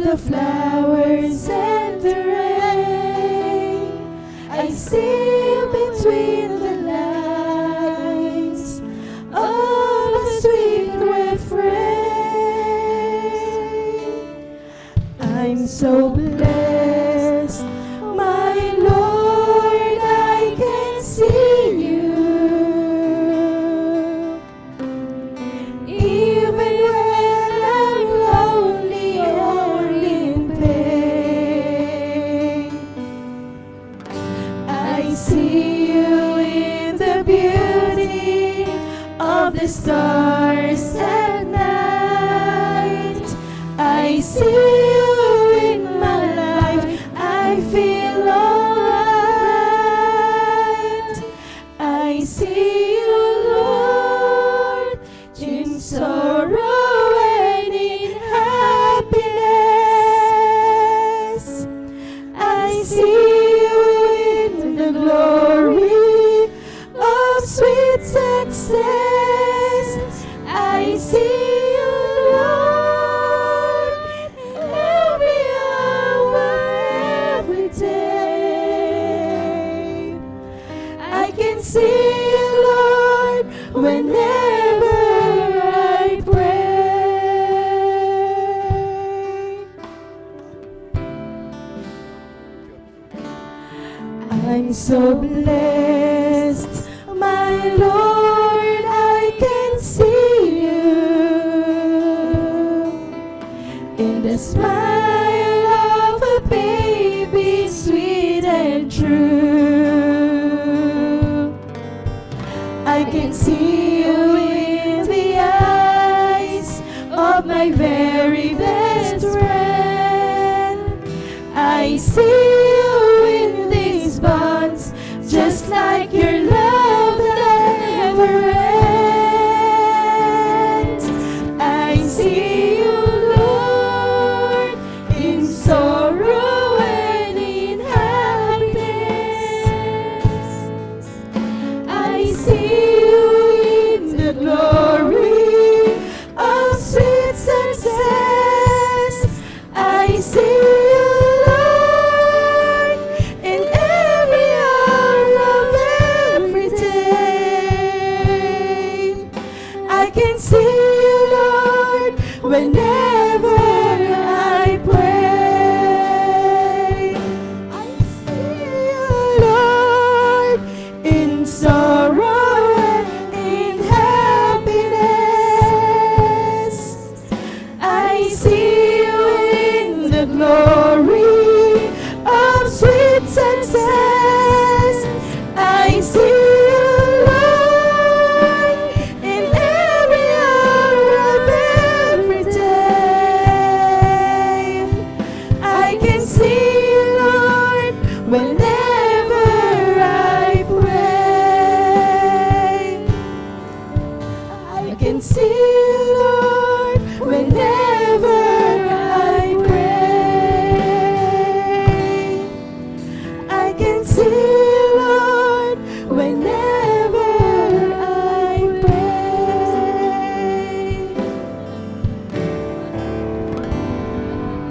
the flowers and the rain. I see between the lines of a sweet refrain. I'm so blessed, my Lord, I can see you. Even when I'm lonely or in pain, I see you in the beauty of the stars at night. I see you in my life, I feel alright. I see you, Lord, in sorrow and in happiness. I see you in the glory of sweet success. I see you, Lord, every hour, every day. I can see you, Lord, whenever I pray. I'm so blessed, my Lord, I can see you in the smile of a baby, sweet and true. I can see you in the eyes of my very best friend. I see you in these bonds, just like your love that never ends. I see you, Lord, in sorrow and in happiness. I see you in the glory of sweet success. I see you, Lord, in every hour of every day. I can see you, Lord, whenever I pray. I see you, Lord, in sorrow and in happiness. I see you in the glory